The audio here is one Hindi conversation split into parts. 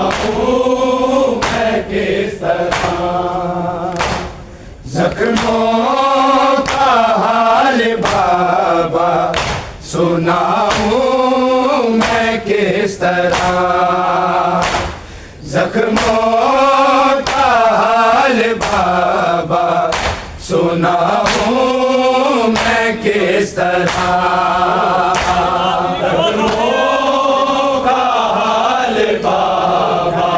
सुनाऊं मैं किस तरह, जख्मों का हाल बाबा सुनाऊं मैं किस तरह, जख्मों का हाल बाबा सुनाऊं मैं किस तरह, जख्मों का हाल बाबा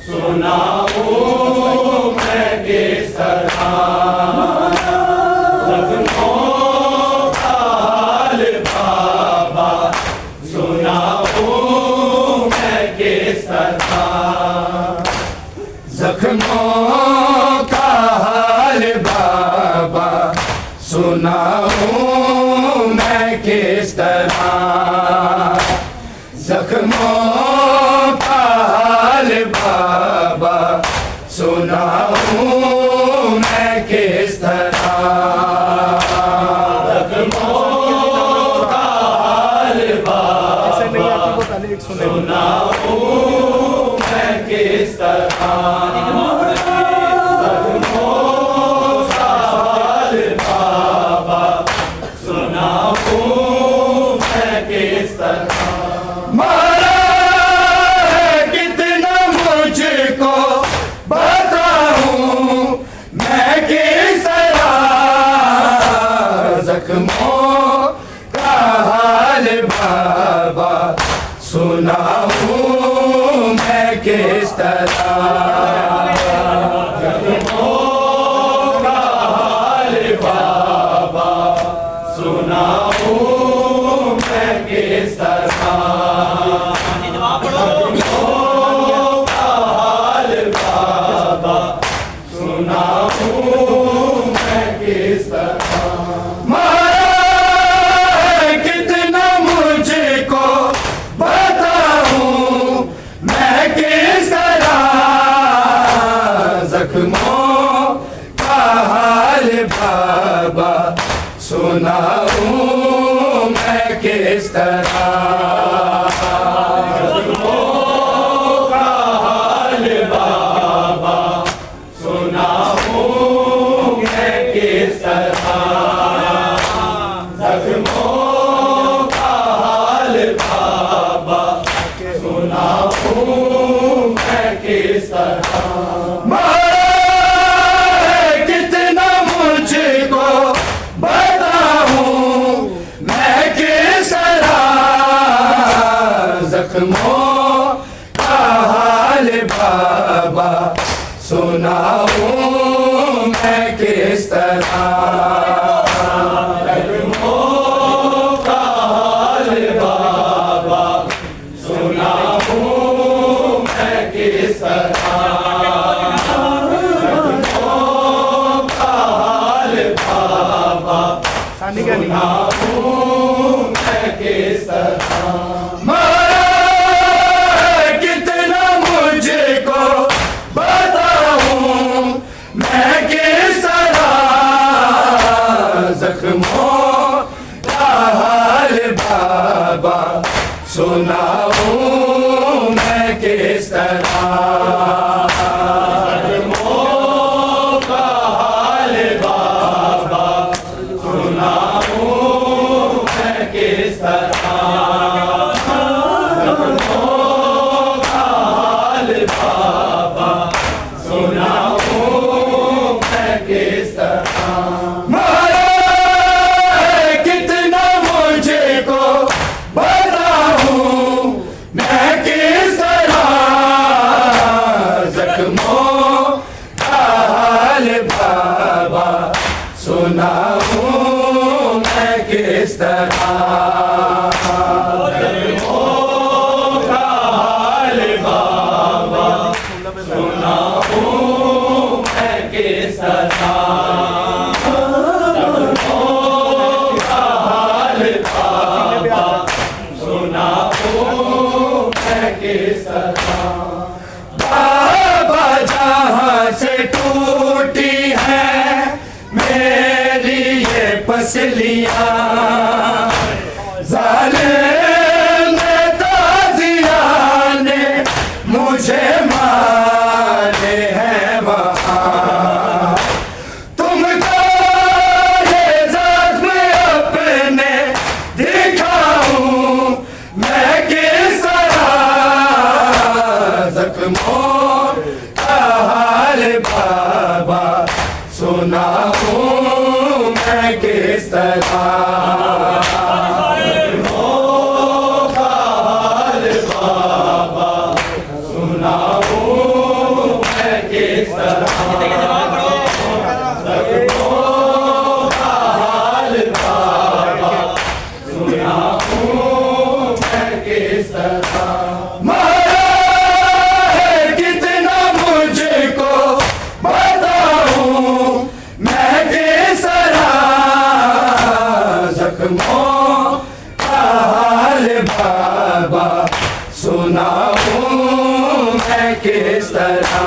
सुनाऊं मैं किस तरह, जख्मों का हाल बाबा सुनाऊं मैं किस तरह, जख्मों का हाल बाबा सुनाऊं मैं किस तरह, जख्मों का हाल बाबा सुनाऊं मैं किस तरह, जख्मों का हाल बाबा सुनाऊं मैं किस तरह, मारा है कितना मुझको बताऊं मैं किस तरह, जख्मों का हाल बाबा सुनाऊं मैं किस तरह, जख्मों का हाल बाबा सुनाऊं मैं किस तरह, जख्मों का हाल बाबा सुनाऊं मैं किस तरह, मारा है कितना मुझको बताऊं मैं किस तरह, जख्मों का हाल बाबा सुनाऊं मैं किस तरह, जख्मों का हाल बाबा सुनाऊं मैं किस तरह, जख्मों का हाल बाबा सुनाऊं मैं किस तरह, मारा है कितना मुझको बताऊं मैं किस तरह, जख्मों का हाल बाबा सुनाऊं मैं किस तरह, जख्मों का हाल बाबा सुनाऊं मैं किस तरह, जख्मों का हाल बाबा सुनाऊं मैं किस तरह, मारा है कितना मुझको बताऊं मैं किस तरह, जख्मों का हाल बाबा सुनाऊं मैं किस तरह, जख्मों का हाल बाबा सुनाऊं मैं किस तरह, जख्मों का हाल बाबा सुनाऊं मैं किस तरह, मारा है कितना मुझको बताऊं मैं किस तरह, जख्मों का हाल बाबा सुनाऊं मैं किस तरह, जख्मों का हाल बाबा सुनाऊं मैं किस तरह, जख्मों का हाल बाबा सुनाऊं मैं किस तरह, बाबा जहां से टूटी है मेरी ये पसलियां, जालिम ताज़िया ने मुझ मुझे मारे हैं वहाँ। तुमको ये जख्म अपने दिखाऊं मैं किस तरह, जख्मों का हाल बाबा सुनाऊं मैं किस तरह। बाबा सुनाऊं मैं किस तरह,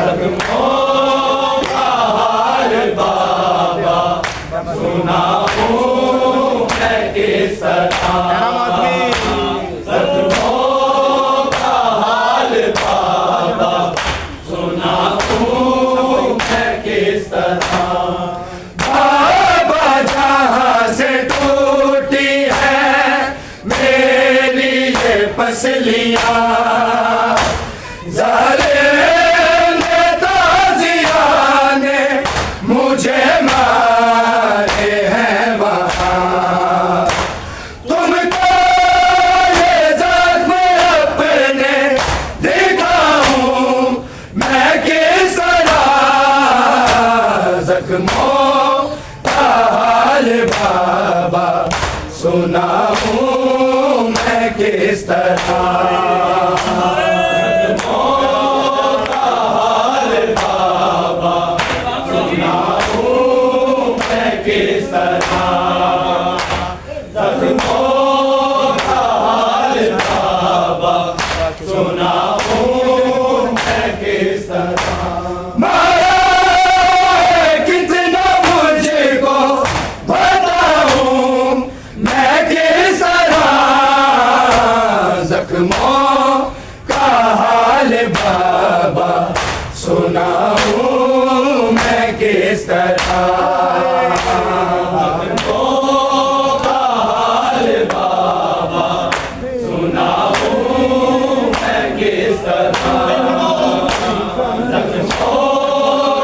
जख्मों का हाल बाबा सुनाऊं मैं किस तरह, जख्मों का हाल बाबा सुनाऊं मैं किस तरह। बाबा जहाँ से टूटी है मेरी ये पसलियां, जालिम ताज़िया ने मुझे मारे हैं वहाँ। तुमको ये जख्म अपने दिखाऊं मैं किस तरह, जख्मों का हाल बाबा सुनाऊं मैं किस तरह, जख्मों का हाल बाबा सुनाऊं मैं किस तरह, जख्मों का हाल बाबा सुनाऊं मैं किस तरह। मारा है कितना मुझको बताऊं मैं किस तरह, जख्मों का हाल बाबा सुनाऊं मैं किस तरह, जख्मों का हाल बाबा सुनाऊं मैं किस तरह, जख्मों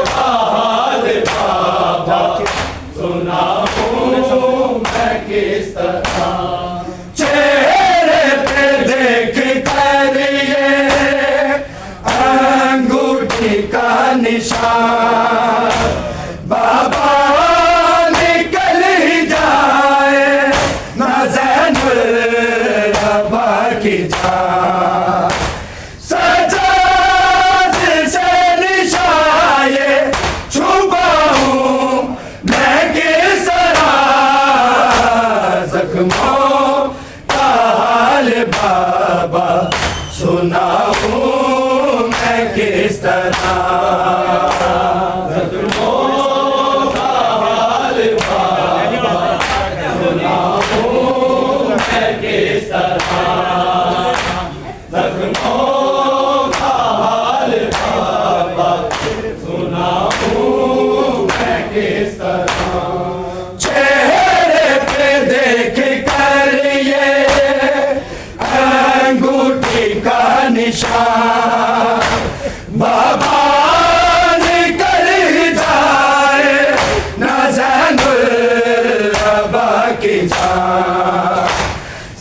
का हाल बाबा सुनाऊं मैं किस तरह। चेहरे पे देख कर ये अंगूठी का निशान बाबा निकल ही जाए ना ज़ैनुल रबा की जान, सजाद से निशाए छुपाऊं मैं किस तरह, जख्मों का हाल बाबा सुनाऊं मैं किस तरह, जख्मों का हाल बाबा सुनाऊं मैं किस तरह, जख्मों का हाल बाबा सुनाऊं मैं किस तरह। चेहरे पे देख कर ये अंगूठी का निशान बाबा निकल जाए ना ज़ैनुल रबा की जान,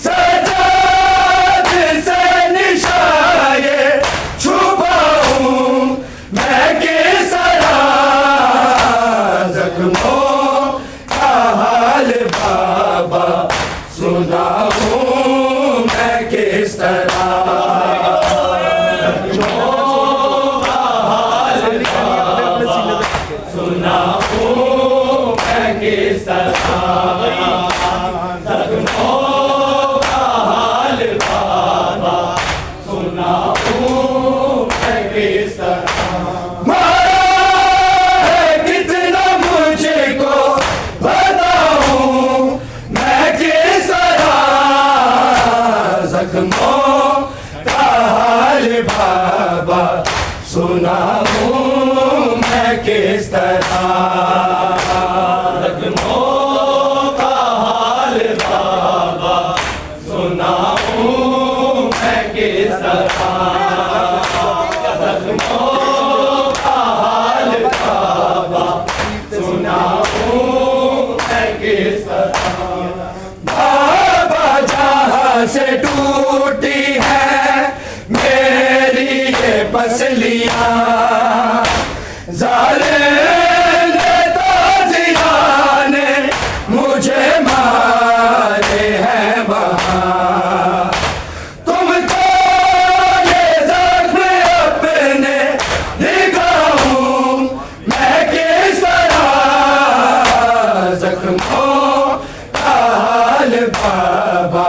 सजाद से निशाए छुपाऊं मैं किस तरह, जख्मों का हाल बाबा सुनाऊं मैं किस तरह, जख्मों का हाल बाबा सुनाऊं मैं किस तरह। जख्मों का हाल बाबा सुनाऊं मैं किस तरह। जख्मों का हाल बाबा सुनाऊं मैं किस तरह। बाबा जहाँ से टूटी है मेरी ये पसलियां, जालिम ताज़ियां ने मुझे मारे हैं वहाँ। तुमको ये ज़ख्म अपने दिखाऊं मैं किस तरह। ज़ख्मों का हाल बाबा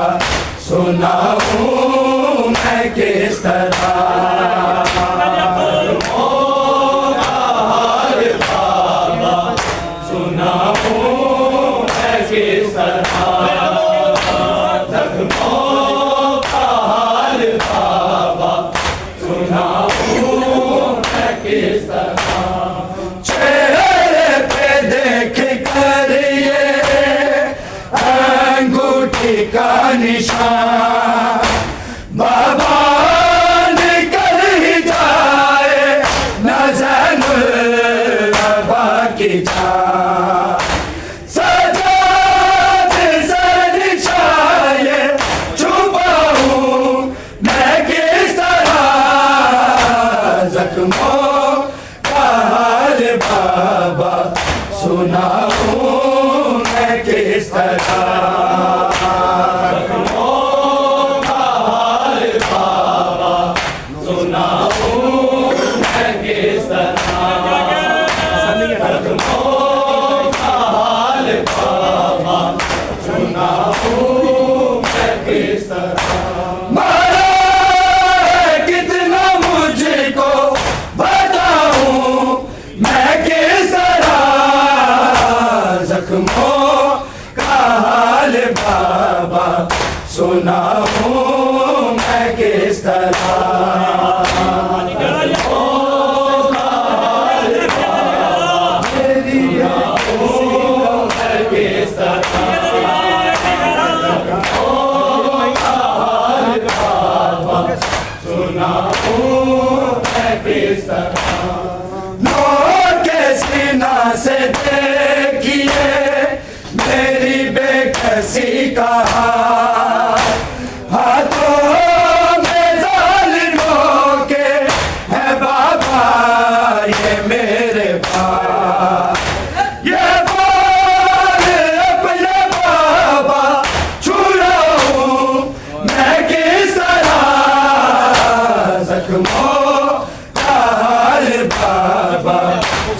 सुनाऊं मैं किस तरह। चेहरे पे देख कर ये अंगूठी का निशान बाबा निकल ही जाए न ज़ैनुल बाबा की जान। सजाद से निशाए छुपाऊं मैं किस तरह। जख्मों का हाल बाबा सुनाऊं मैं किस तरह। मारा कितना मुझको बताऊं मैं किस तरह। जख्मों का हाल बाबा सुनाऊं मैं किस तरह। सीना से देखिए मेरी बेकसी का हाथों में जालिमों के है बाबा ये मेरे पास। ये बाल अपने बाबा छुड़ाऊं मैं किस तरह। जख्मों का हाल बाबा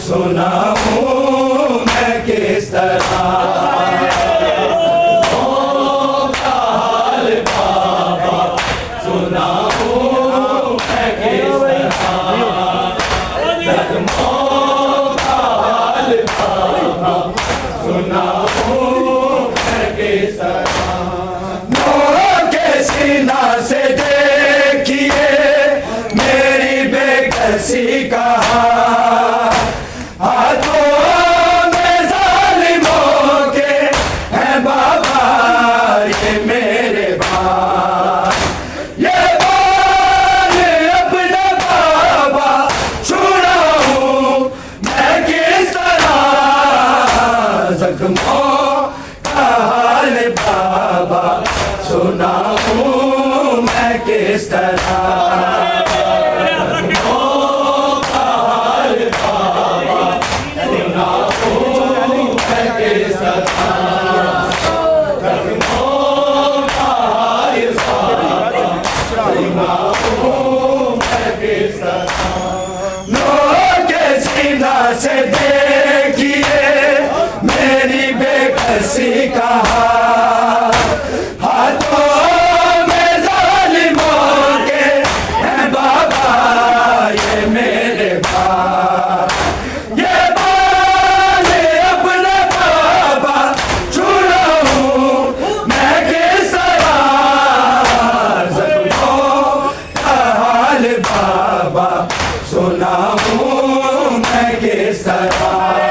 सुनाऊं मैं किस तरह। सीना से देखिए मेरी बेकसी का हाथों में जालिमों के हैं बाबा ये मेरे बाल। ये बाल अपने बाबा छुड़ाऊं मैं किस तरह। जख्मों का हाल बाबा सुनाऊं मैं किस तरह। सीना से देखिए मेरी बेकसी का हाथों में जालिमों के हैं बाबा ये मेरे बाल। ये बाल अपने बाबा छुड़ाऊं मैं किस तरह। जख्मों का बाबा सुनाऊं मैं किस तरह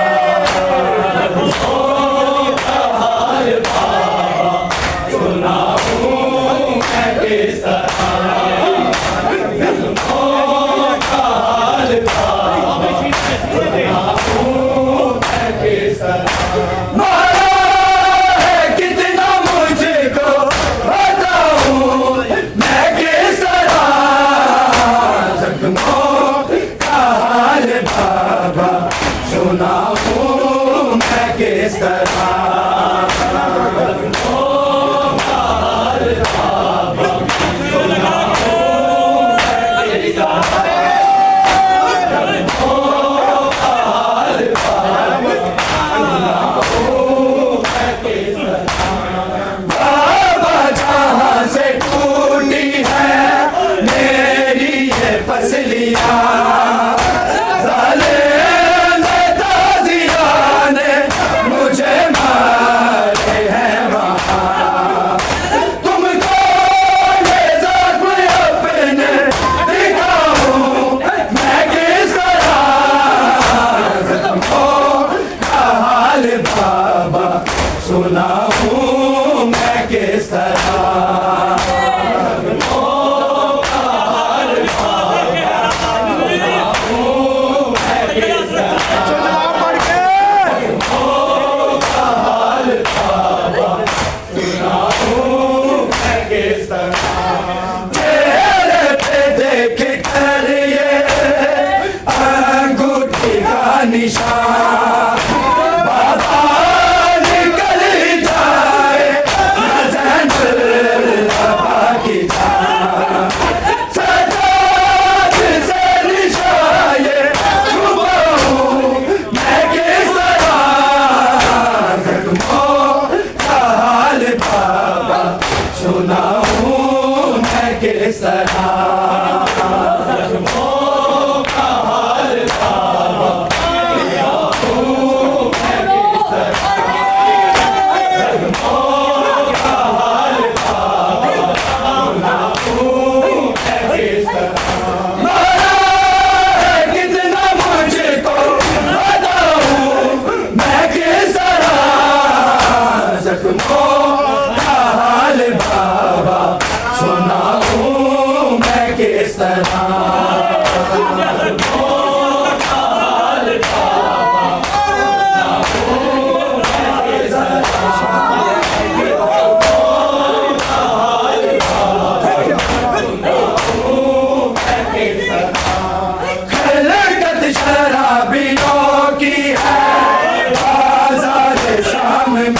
सुनाऊं मैं किस बाबा जहाँ से टूटी है मेरी ये पसलियाँ सुनाऊं मैं किस चेहरे पे देख कर ये अंगूठी का निशान सुनाऊं मैं किस कितना मुझको बताऊं मैं किस बाबा सुनाऊं मैं किस खलकत शराबियों की है बाज़ार शाम में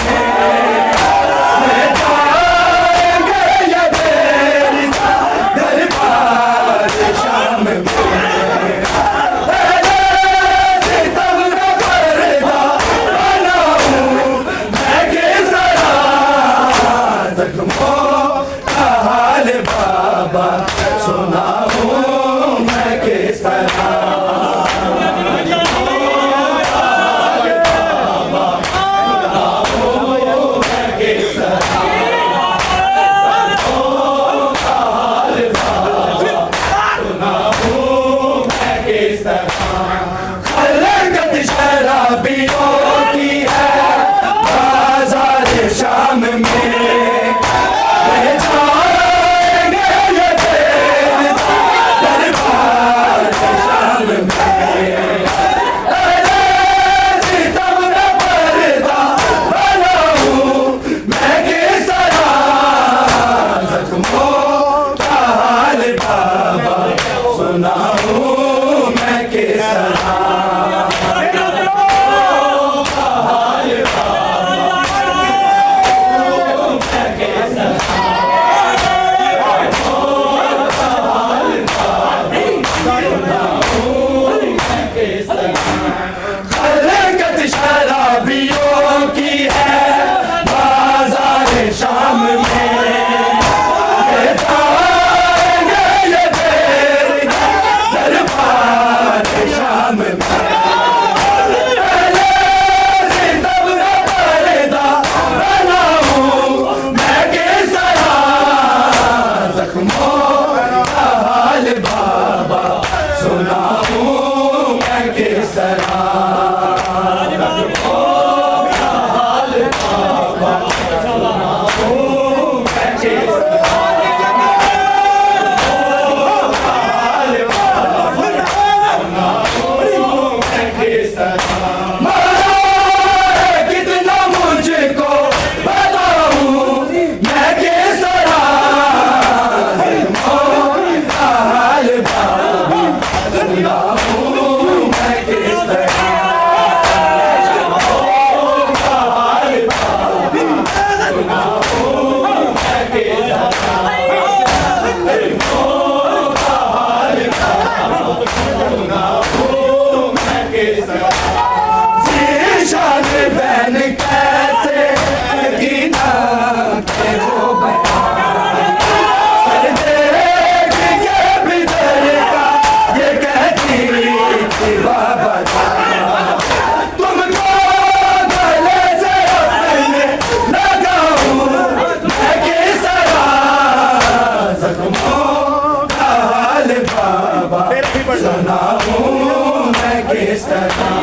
किस तरह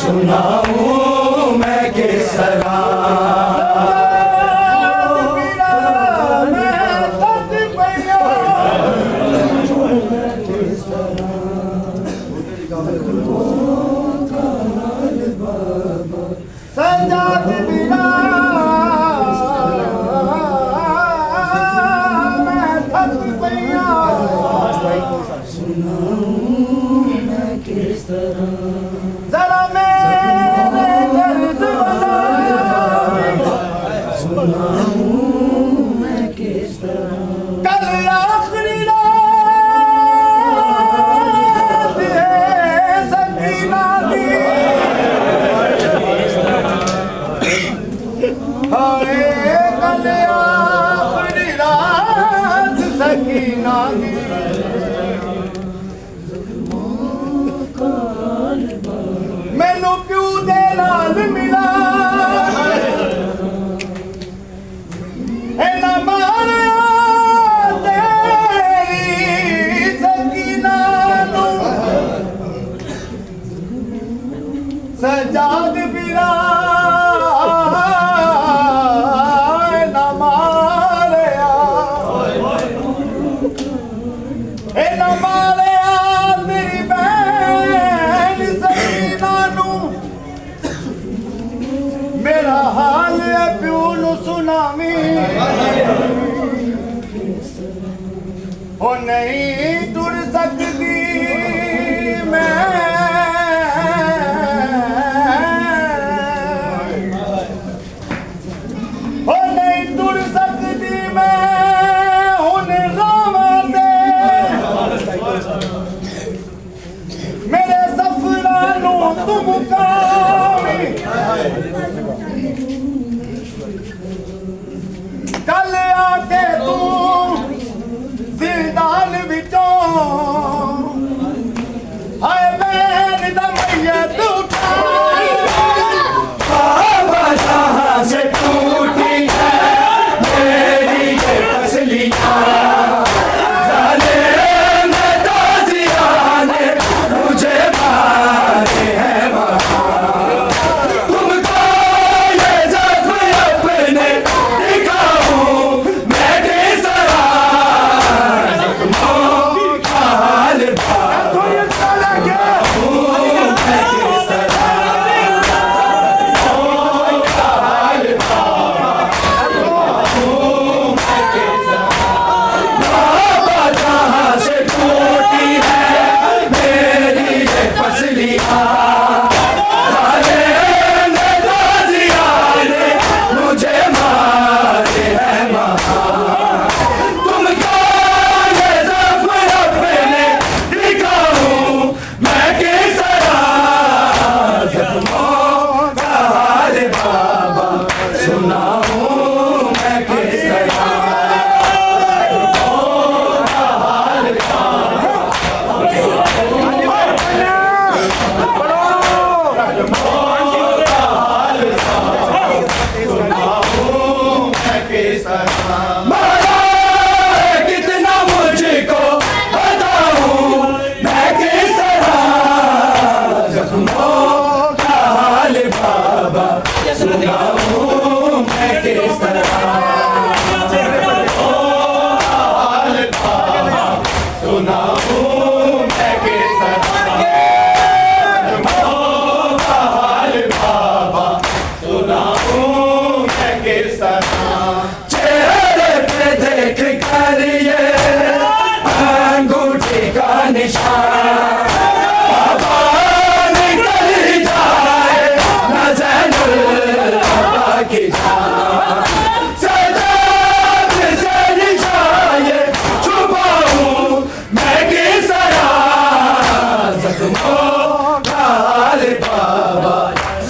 सुनाऊं मैं किस तरह सजाद बिना मैं थक गया जरा मेरे दर्द कल आखिरी रात है सकीना की हाय कल आखिरी रात सकीना की मैनू क्यों दे नाल मिला ना मारिया तेरी सकीना नू सजाद बिना ना मारिया ना मारिया तेरी बहन सकीना नू मेरा हाल है प्यो नू सुनावी ओ नहीं टुर सकती मैं ओ नहीं टुर सकती मैं हुन रावां दे मेरे सफरां नू तू मुकावी कल आके तू जिंदान विचों हाय मैं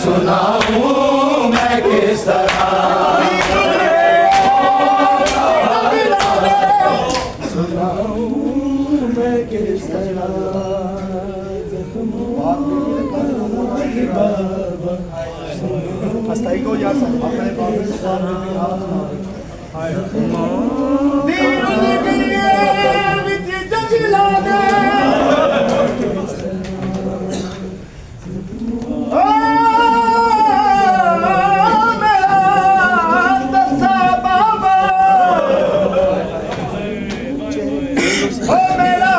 सुनाऊं मैं किस तरह हस्ताई को यार अपने दीन लिखिए विच जंगला दे ओ मेरा दसा बाबा ओ मेरा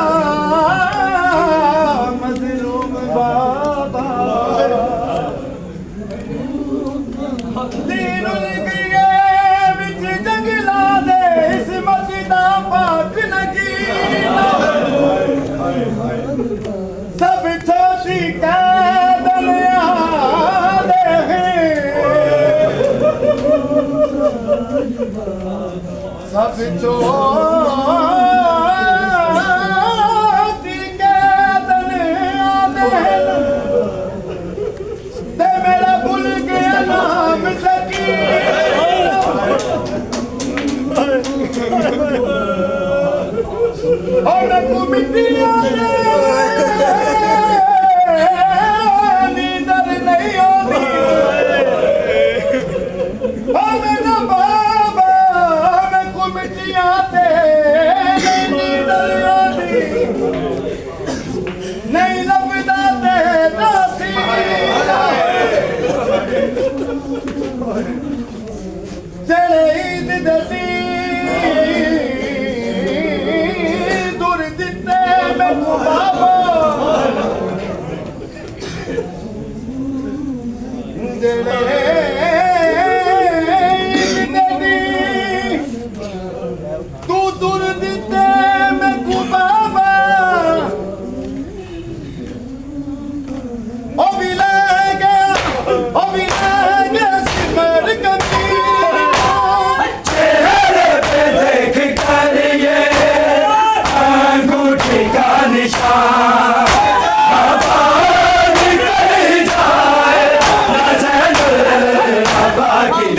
मजलूम बाबा दीन लिखिए विच जंगला दे इस्मत दा पाक नगीना सब छोटी कैदन आदे सब छोटी कैदन आदे ते मेरा भूल गया नाम और को मिट्टियां नींदर नहीं होती ओ मेरा बाबा मैं को मिट्टियां ते नींदर आती नहीं लभदा ते दासी चले ईद दसी दूर दिते मैं को बाबा चले ईद दसी तू दूर दिते मैं को बाबा ओ भी ले गया सिमर कमी चेहरे पे देख कर ये अंगूठी का निशान आबाद कर जाए नज़र बाबा की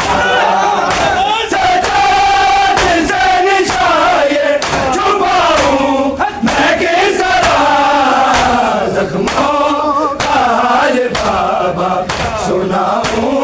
सजाद से निशान ये छुपाऊं मैं किस तरह जख्मों का हाल बाबा सुनाऊं